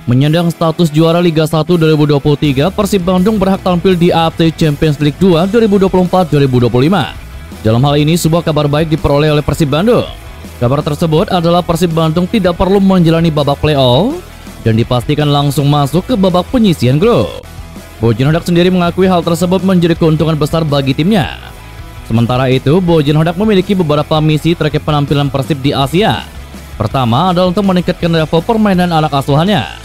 Menyandang status juara Liga 1 2023, Persib Bandung berhak tampil di AFC Champions League 2 2024-2025. Dalam hal ini, sebuah kabar baik diperoleh oleh Persib Bandung. Kabar tersebut adalah Persib Bandung tidak perlu menjalani babak playoff dan dipastikan langsung masuk ke babak penyisihan grup. Bojan Hodak sendiri mengakui hal tersebut menjadi keuntungan besar bagi timnya. Sementara itu, Bojan Hodak memiliki beberapa misi terkait penampilan Persib di Asia. Pertama adalah untuk meningkatkan level permainan anak asuhannya.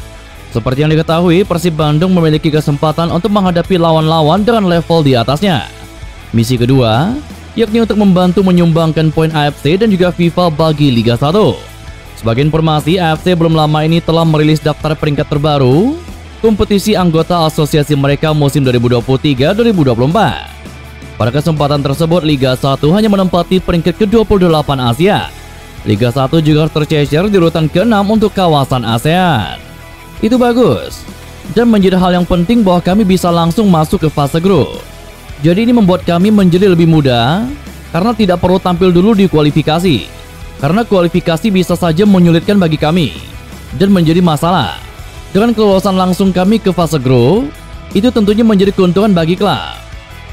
Seperti yang diketahui, Persib Bandung memiliki kesempatan untuk menghadapi lawan-lawan dengan level di atasnya. Misi kedua, yakni untuk membantu menyumbangkan poin AFC dan juga FIFA bagi Liga 1. Sebagai informasi, AFC belum lama ini telah merilis daftar peringkat terbaru kompetisi anggota asosiasi mereka musim 2023-2024. Pada kesempatan tersebut, Liga 1 hanya menempati peringkat ke-28 Asia. Liga 1 juga tercecer di urutan ke-6 untuk kawasan ASEAN. Itu bagus, dan menjadi hal yang penting bahwa kami bisa langsung masuk ke fase grup. Jadi ini membuat kami menjadi lebih mudah, karena tidak perlu tampil dulu di kualifikasi. Karena kualifikasi bisa saja menyulitkan bagi kami, dan menjadi masalah. Dengan kelolosan langsung kami ke fase grup, itu tentunya menjadi keuntungan bagi klub.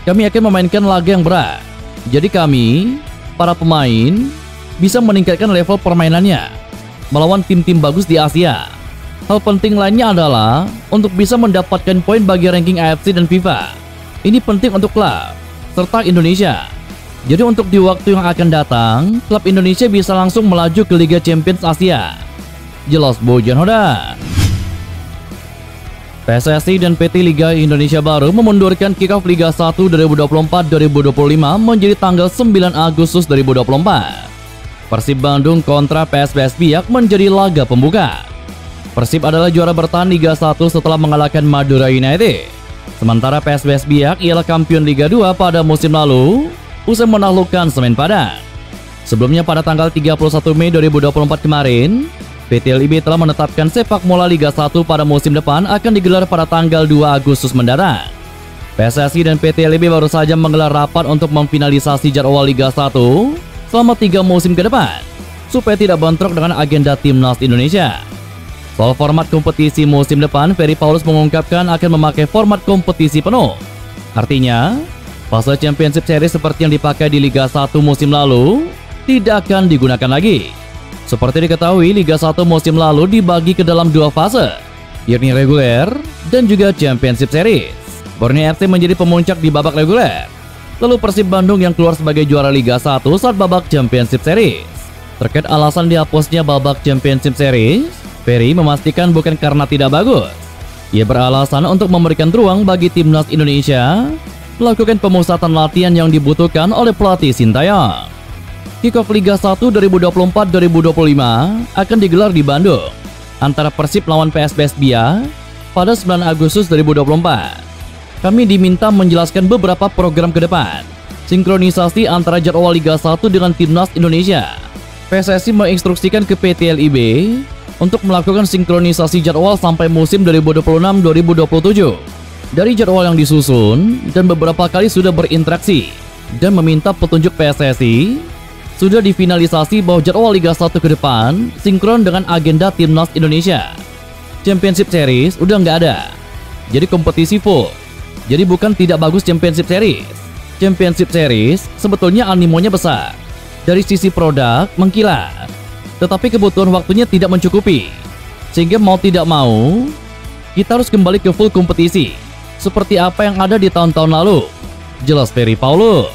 Kami akan memainkan laga yang berat. Jadi kami, para pemain, bisa meningkatkan level permainannya melawan tim-tim bagus di Asia. Hal penting lainnya adalah untuk bisa mendapatkan poin bagi ranking AFC dan FIFA. Ini penting untuk klub serta Indonesia. Jadi untuk di waktu yang akan datang, klub Indonesia bisa langsung melaju ke Liga Champions Asia. Jelas Bojan Hodak. PSSI dan PT Liga Indonesia baru memundurkan kick-off Liga 1 2024-2025 menjadi tanggal 9 Agustus 2024. Persib Bandung kontra PSBS Biak menjadi laga pembuka. Persib adalah juara bertahan Liga 1 setelah mengalahkan Madura United. Sementara PSBS Biak ialah kampiun Liga 2 pada musim lalu usai menaklukkan Semen Padang. Sebelumnya pada tanggal 31 Mei 2024 kemarin, PT LIB telah menetapkan sepak bola Liga 1 pada musim depan akan digelar pada tanggal 2 Agustus mendatang. PSSI dan PT LIB baru saja menggelar rapat untuk memfinalisasi jadwal Liga 1 selama 3 musim ke depan, supaya tidak bentrok dengan agenda Timnas Indonesia. Soal format kompetisi musim depan, Ferry Paulus mengungkapkan akan memakai format kompetisi penuh. Artinya, fase Championship Series seperti yang dipakai di Liga 1 musim lalu tidak akan digunakan lagi. Seperti diketahui, Liga 1 musim lalu dibagi ke dalam 2 fase, yakni reguler dan juga Championship Series. Borneo FC menjadi pemuncak di babak reguler. Lalu Persib Bandung yang keluar sebagai juara Liga 1 saat babak Championship Series. Terkait alasan dihapusnya babak Championship Series, Ferry memastikan bukan karena tidak bagus. Ia beralasan untuk memberikan ruang bagi Timnas Indonesia melakukan pemusatan latihan yang dibutuhkan oleh pelatih Sintayong. Kick-off Liga 1 2024-2025 akan digelar di Bandung antara Persib lawan PSBS Biak pada 9 Agustus 2024. Kami diminta menjelaskan beberapa program ke depan. Sinkronisasi antara jadwal Liga 1 dengan Timnas Indonesia. PSSI menginstruksikan ke PT LIB untuk melakukan sinkronisasi jadwal sampai musim 2026-2027. Dari jadwal yang disusun dan beberapa kali sudah berinteraksi dan meminta petunjuk PSSI, sudah difinalisasi bahwa jadwal Liga 1 ke depan sinkron dengan agenda Timnas Indonesia. Championship Series udah nggak ada, jadi kompetisi full. Jadi bukan tidak bagus Championship Series. Championship Series sebetulnya animonya besar. Dari sisi produk mengkilat, tetapi kebutuhan waktunya tidak mencukupi. Sehingga mau tidak mau, kita harus kembali ke full kompetisi seperti apa yang ada di tahun-tahun lalu. Jelas Ferry Paulus.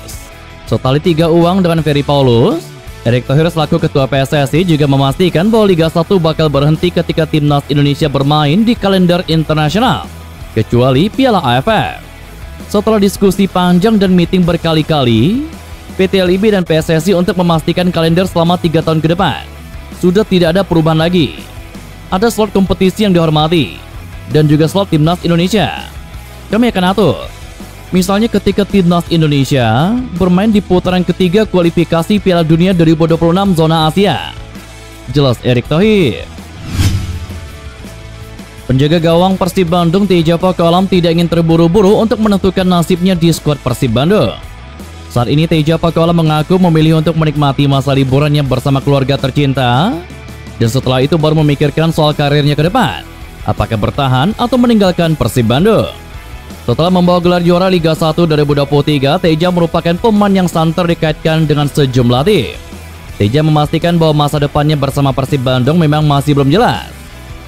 Setali 3 uang dengan Ferry Paulus, Erick Thohir selaku Ketua PSSI juga memastikan bahwa Liga 1 bakal berhenti ketika Timnas Indonesia bermain di kalender internasional, kecuali Piala AFF. Setelah diskusi panjang dan meeting berkali-kali, PT LIB dan PSSI untuk memastikan kalender selama 3 tahun ke depan, sudah tidak ada perubahan lagi. Ada slot kompetisi yang dihormati, dan juga slot Timnas Indonesia. Kami akan atur. Misalnya ketika Timnas Indonesia bermain di putaran ketiga kualifikasi Piala Dunia 2026 zona Asia. Jelas Erick Thohir. Penjaga gawang Persib Bandung Teja Pakualam tidak ingin terburu-buru untuk menentukan nasibnya di skuad Persib Bandung. Saat ini Teja Pakualam mengaku memilih untuk menikmati masa liburannya bersama keluarga tercinta, dan setelah itu baru memikirkan soal karirnya ke depan. apakah bertahan atau meninggalkan Persib Bandung. Setelah membawa gelar juara Liga 1 2023, Teja merupakan pemain yang santer dikaitkan dengan sejumlah tim. Teja memastikan bahwa masa depannya bersama Persib Bandung memang masih belum jelas.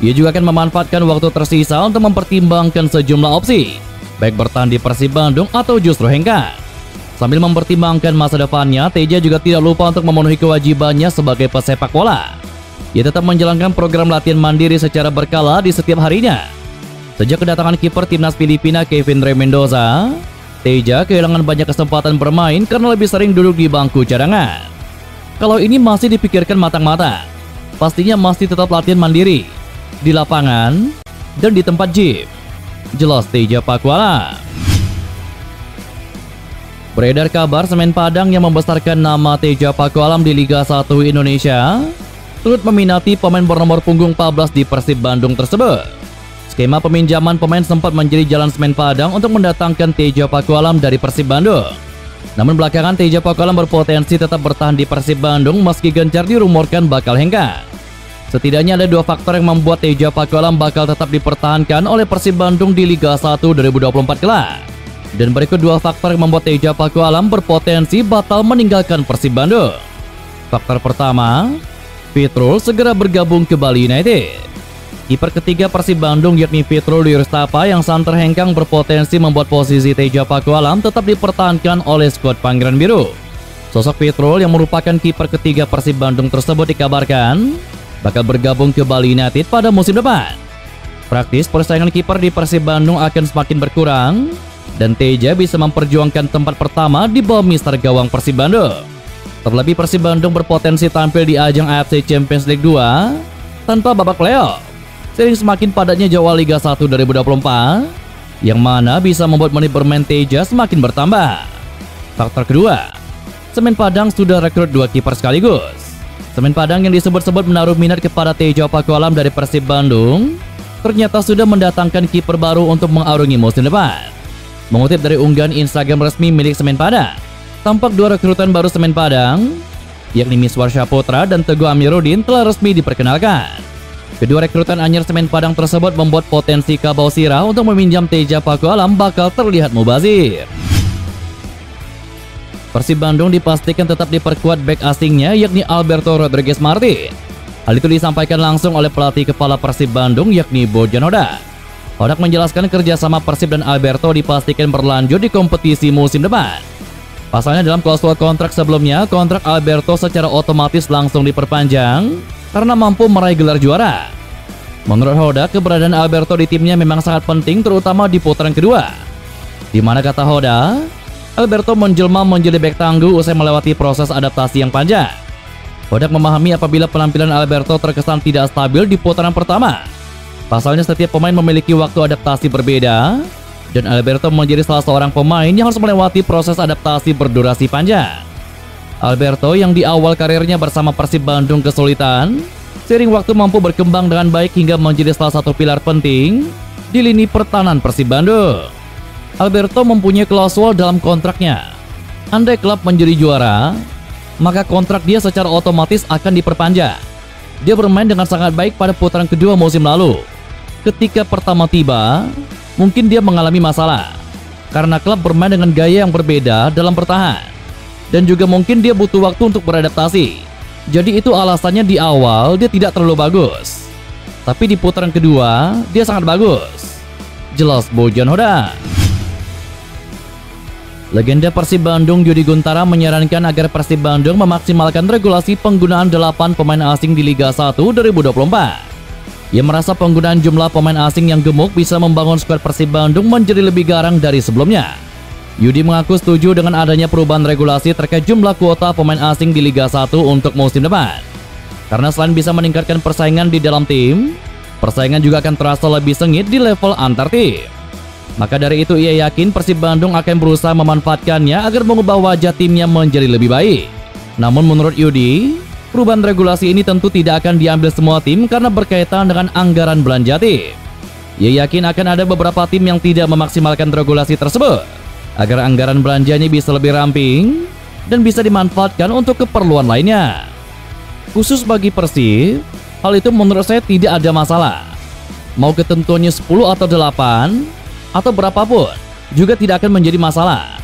Ia juga akan memanfaatkan waktu tersisa untuk mempertimbangkan sejumlah opsi, baik bertahan di Persib Bandung atau justru hengkang. Sambil mempertimbangkan masa depannya, Teja juga tidak lupa untuk memenuhi kewajibannya sebagai pesepak bola. Ia tetap menjalankan program latihan mandiri secara berkala di setiap harinya. Sejak kedatangan kiper timnas Filipina Kevin Rey Mendoza, Teja kehilangan banyak kesempatan bermain karena lebih sering duduk di bangku cadangan. Kalau ini masih dipikirkan matang-matang, pastinya masih tetap latihan mandiri di lapangan dan di tempat gym. Jelas Teja Pakualam. Beredar kabar Semen Padang yang membesarkan nama Teja Pakualam di Liga 1 Indonesia turut meminati pemain bernomor punggung 14 di Persib Bandung tersebut. Skema peminjaman pemain sempat menjadi jalan Semen Padang untuk mendatangkan Teja Pakualam dari Persib Bandung. Namun belakangan Teja Pakualam berpotensi tetap bertahan di Persib Bandung meski gencar dirumorkan bakal hengkang. Setidaknya ada dua faktor yang membuat Teja Pakualam bakal tetap dipertahankan oleh Persib Bandung di Liga 1 2024 kelak. Dan berikut dua faktor yang membuat Teja Pakualam berpotensi batal meninggalkan Persib Bandung. Faktor pertama, Fitrul segera bergabung ke Bali United. Kiper ketiga Persib Bandung yakni Fitrul Dirstapa yang santer hengkang berpotensi membuat posisi Teja Pakualam tetap dipertahankan oleh skuad Pangeran Biru. Sosok Fitrul yang merupakan kiper ketiga Persib Bandung tersebut dikabarkan bakal bergabung ke Bali United pada musim depan. Praktis persaingan kiper di Persib Bandung akan semakin berkurang dan Teja bisa memperjuangkan tempat pertama di bawah mister gawang Persib Bandung. Terlebih Persib Bandung berpotensi tampil di ajang AFC Champions League 2 tanpa babak playoff. Sering semakin padatnya jadwal Liga 1 2024 yang mana bisa membuat menit bermain Teja semakin bertambah. Faktor kedua, Semen Padang sudah rekrut dua kiper sekaligus. Semen Padang yang disebut-sebut menaruh minat kepada Teja Pakualam dari Persib Bandung ternyata sudah mendatangkan kiper baru untuk mengarungi musim depan. Mengutip dari unggahan Instagram resmi milik Semen Padang, tampak dua rekrutan baru Semen Padang, yakni Miswar Syaputra dan Teguh Amiruddin telah resmi diperkenalkan. Kedua rekrutan anyar Semen Padang tersebut membuat potensi Kabau Sirah untuk meminjam Teja Pakualam bakal terlihat mubazir. Persib Bandung dipastikan tetap diperkuat bek asingnya yakni Alberto Rodriguez Martin. Hal itu disampaikan langsung oleh pelatih kepala Persib Bandung yakni Bojan Hodak. Hodak menjelaskan kerjasama Persib dan Alberto dipastikan berlanjut di kompetisi musim depan. Pasalnya dalam klausul kontrak sebelumnya, kontrak Alberto secara otomatis langsung diperpanjang karena mampu meraih gelar juara. Menurut Hodak, keberadaan Alberto di timnya memang sangat penting terutama di putaran kedua. Di mana kata Hodak, Alberto menjelma menjadi bek tangguh usai melewati proses adaptasi yang panjang. Hodak memahami apabila penampilan Alberto terkesan tidak stabil di putaran pertama. Pasalnya setiap pemain memiliki waktu adaptasi berbeda, dan Alberto menjadi salah seorang pemain yang harus melewati proses adaptasi berdurasi panjang. Alberto yang di awal karirnya bersama Persib Bandung kesulitan, seiring waktu mampu berkembang dengan baik hingga menjadi salah satu pilar penting di lini pertahanan Persib Bandung. Alberto mempunyai klausul dalam kontraknya. Andai klub menjadi juara, maka kontrak dia secara otomatis akan diperpanjang. Dia bermain dengan sangat baik pada putaran kedua musim lalu. Ketika pertama tiba, mungkin dia mengalami masalah karena klub bermain dengan gaya yang berbeda dalam bertahan, dan juga mungkin dia butuh waktu untuk beradaptasi. Jadi itu alasannya di awal dia tidak terlalu bagus, tapi di putaran kedua dia sangat bagus. Jelas Bojan Hodak. Legenda Persib Bandung Yudi Guntara menyarankan agar Persib Bandung memaksimalkan regulasi penggunaan 8 pemain asing di Liga 1 2024. Ia merasa penggunaan jumlah pemain asing yang gemuk bisa membangun skuad Persib Bandung menjadi lebih garang dari sebelumnya. Yudi mengaku setuju dengan adanya perubahan regulasi terkait jumlah kuota pemain asing di Liga 1 untuk musim depan. Karena selain bisa meningkatkan persaingan di dalam tim, persaingan juga akan terasa lebih sengit di level antar tim. Maka dari itu ia yakin Persib Bandung akan berusaha memanfaatkannya agar mengubah wajah timnya menjadi lebih baik. Namun menurut Yudi, perubahan regulasi ini tentu tidak akan diambil semua tim karena berkaitan dengan anggaran belanja tim. Ia yakin akan ada beberapa tim yang tidak memaksimalkan regulasi tersebut agar anggaran belanjanya bisa lebih ramping dan bisa dimanfaatkan untuk keperluan lainnya. Khusus bagi Persib, hal itu menurut saya tidak ada masalah. Mau ketentuannya 10 atau 8 atau berapapun juga tidak akan menjadi masalah.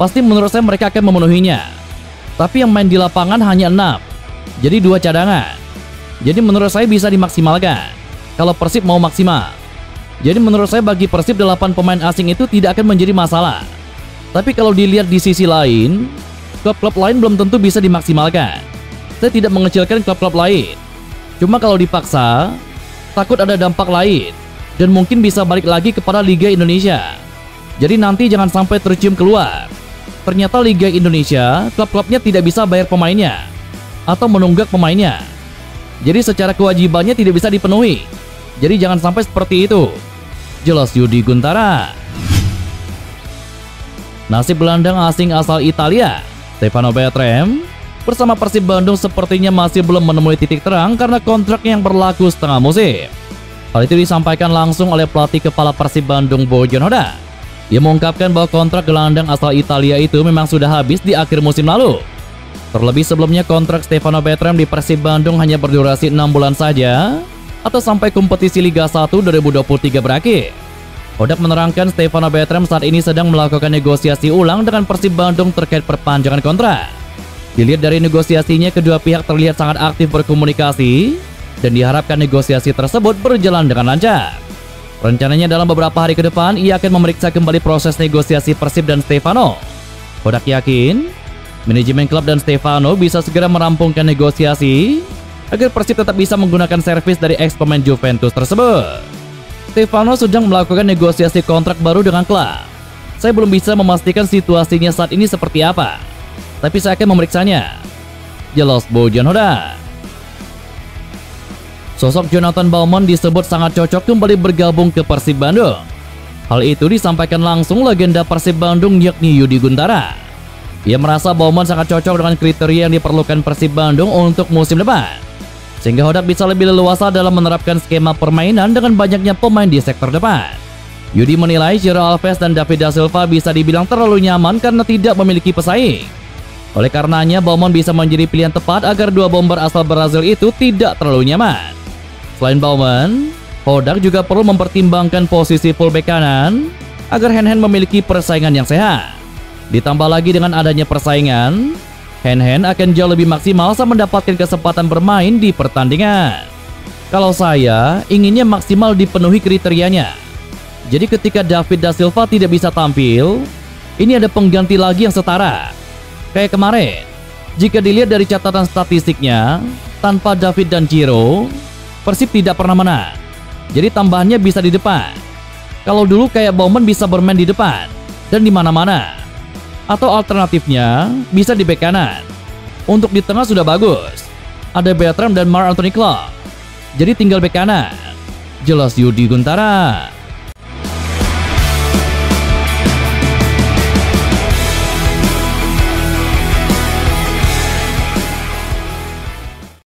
Pasti menurut saya mereka akan memenuhinya. Tapi yang main di lapangan hanya 6, jadi 2 cadangan. Jadi menurut saya bisa dimaksimalkan kalau Persib mau maksimal. Jadi menurut saya bagi Persib 8 pemain asing itu tidak akan menjadi masalah. Tapi kalau dilihat di sisi lain, klub-klub lain belum tentu bisa dimaksimalkan. Saya tidak mengecilkan klub-klub lain. Cuma kalau dipaksa, takut ada dampak lain dan mungkin bisa balik lagi kepada Liga Indonesia. Jadi nanti jangan sampai tercium keluar ternyata Liga Indonesia klub-klubnya tidak bisa bayar pemainnya atau menunggak pemainnya. Jadi secara kewajibannya tidak bisa dipenuhi. Jadi jangan sampai seperti itu. Jelas Yudi Guntara. Nasib gelandang asing asal Italia, Stefano Bertrand, bersama Persib Bandung sepertinya masih belum menemui titik terang karena kontraknya yang berlaku setengah musim. Hal itu disampaikan langsung oleh pelatih kepala Persib Bandung Bojan Hodak. Ia mengungkapkan bahwa kontrak gelandang asal Italia itu memang sudah habis di akhir musim lalu. Terlebih sebelumnya kontrak Stefano Bertrand di Persib Bandung hanya berdurasi 6 bulan saja atau sampai kompetisi Liga 1 2023 berakhir. Hodak menerangkan Stefano Bertrand saat ini sedang melakukan negosiasi ulang dengan Persib Bandung terkait perpanjangan kontrak. Dilihat dari negosiasinya, kedua pihak terlihat sangat aktif berkomunikasi dan diharapkan negosiasi tersebut berjalan dengan lancar. Rencananya dalam beberapa hari ke depan ia akan memeriksa kembali proses negosiasi Persib dan Stefano. Hodak yakin manajemen klub dan Stefano bisa segera merampungkan negosiasi agar Persib tetap bisa menggunakan servis dari ex pemain Juventus tersebut. Stefano sedang melakukan negosiasi kontrak baru dengan klub. Saya belum bisa memastikan situasinya saat ini seperti apa, tapi saya akan memeriksanya. Jelas Bojan Hodak. Sosok Jonathan Baumann disebut sangat cocok kembali bergabung ke Persib Bandung. Hal itu disampaikan langsung legenda Persib Bandung yakni Yudi Guntara. Ia merasa Baumann sangat cocok dengan kriteria yang diperlukan Persib Bandung untuk musim depan, sehingga Hodak bisa lebih leluasa dalam menerapkan skema permainan dengan banyaknya pemain di sektor depan. Yudi menilai Ciro Alves dan David da Silva bisa dibilang terlalu nyaman karena tidak memiliki pesaing. Oleh karenanya Baumann bisa menjadi pilihan tepat agar dua bomber asal Brazil itu tidak terlalu nyaman. Selain Baumann, Hodak juga perlu mempertimbangkan posisi fullback kanan agar Hen-Hen memiliki persaingan yang sehat. Ditambah lagi dengan adanya persaingan, Hen-Hen akan jauh lebih maksimal saat mendapatkan kesempatan bermain di pertandingan. Kalau saya, inginnya maksimal dipenuhi kriterianya. Jadi ketika David da Silva tidak bisa tampil, ini ada pengganti lagi yang setara. Kayak kemarin, jika dilihat dari catatan statistiknya, tanpa David dan Ciro, Persib tidak pernah menang. Jadi tambahannya bisa di depan. Kalau dulu kayak Baumann bisa bermain di depan dan di mana-mana. Atau alternatifnya bisa di bek kanan. Untuk di tengah sudah bagus. Ada Bertrand dan Marc-Anthony Karsdorp. Jadi tinggal bek kanan. Jelas Yudi Guntara.